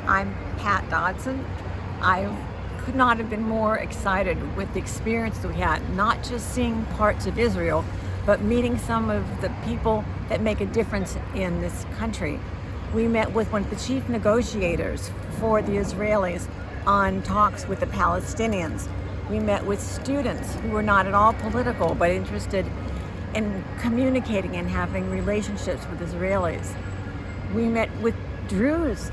I'm Pat Dodson. I could not have been more excited with the experience that we had, not just seeing parts of Israel, but meeting some of the people that make a difference in this country. We met with one of the chief negotiators for the Israelis on talks with the Palestinians. We met with students who were not at all political, but interested in communicating and having relationships with Israelis. We met with Druze,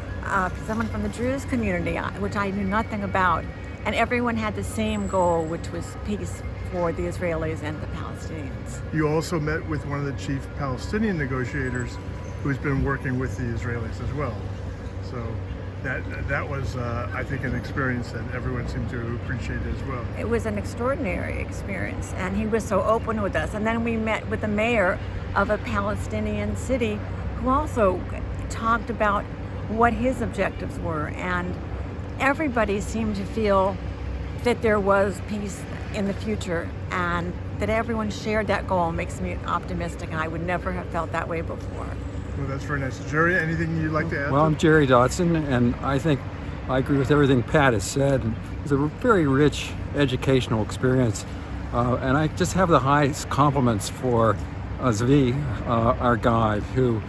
someone from the Druze community, which I knew nothing about. And everyone had the same goal, which was peace for the Israelis and the Palestinians. You also met with one of the chief Palestinian negotiators who's been working with the Israelis as well. So that was, I think, an experience that everyone seemed to appreciate as well. It was an extraordinary experience, and he was so open with us. And then we met with the mayor of a Palestinian city who also talked about what his objectives were, and everybody seemed to feel that there was peace in the future and that everyone shared that goal. Makes me optimistic, and I would never have felt that way before. Well, that's very nice. Gerry, anything you'd like to add? Well, I'm Gerry Dodson, and I think I agree with everything Pat has said. It's a very rich educational experience, and I just have the highest compliments for Zvi, our guide, who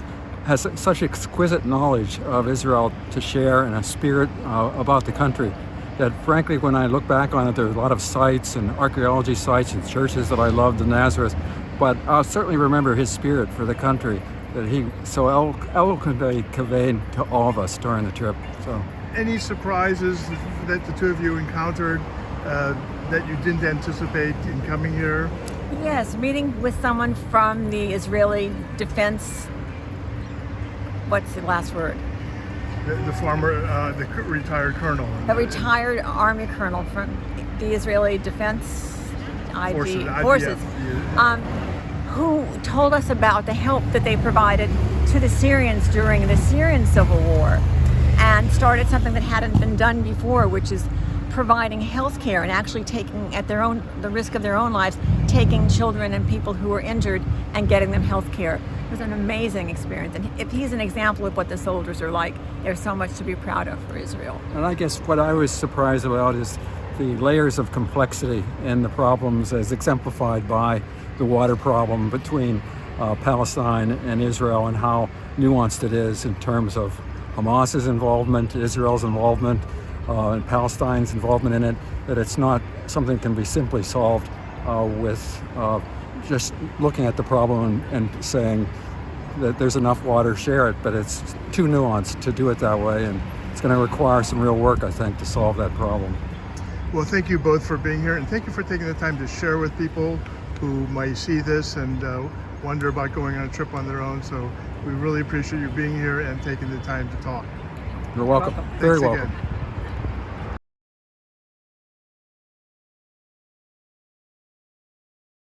has such exquisite knowledge of Israel to share and a spirit about the country that, frankly, when I look back on it, there's a lot of sites and archaeology sites and churches that I loved in Nazareth, but I'll certainly remember his spirit for the country that he so eloquently conveyed to all of us during the trip. So, any surprises that the two of you encountered that you didn't anticipate in coming here? Yes, meeting with someone from the Israeli Defense, what's the last word? The former, the retired colonel. A retired Army colonel from the Israeli Defense Forces. Who told us about the help that they provided to the Syrians during the Syrian civil war, and started something that hadn't been done before, which is providing health care and actually taking at the risk of their own lives, taking children and people who were injured and getting them health care. It was an amazing experience, and if he's an example of what the soldiers are like, there's so much to be proud of for Israel. and I guess what I was surprised about is the layers of complexity in the problems as exemplified by the water problem between Palestine and Israel, and how nuanced it is in terms of Hamas's involvement, Israel's involvement, and Palestine's involvement in it, that it's not something that can be simply solved with just looking at the problem and saying that there's enough water, share it, but it's too nuanced to do it that way, and it's going to require some real work, I think, to solve that problem. Well, thank you both for being here, and thank you for taking the time to share with people who might see this and wonder about going on a trip on their own. So we really appreciate you being here and taking the time to talk. You're welcome. Welcome. Very Thanks welcome. again.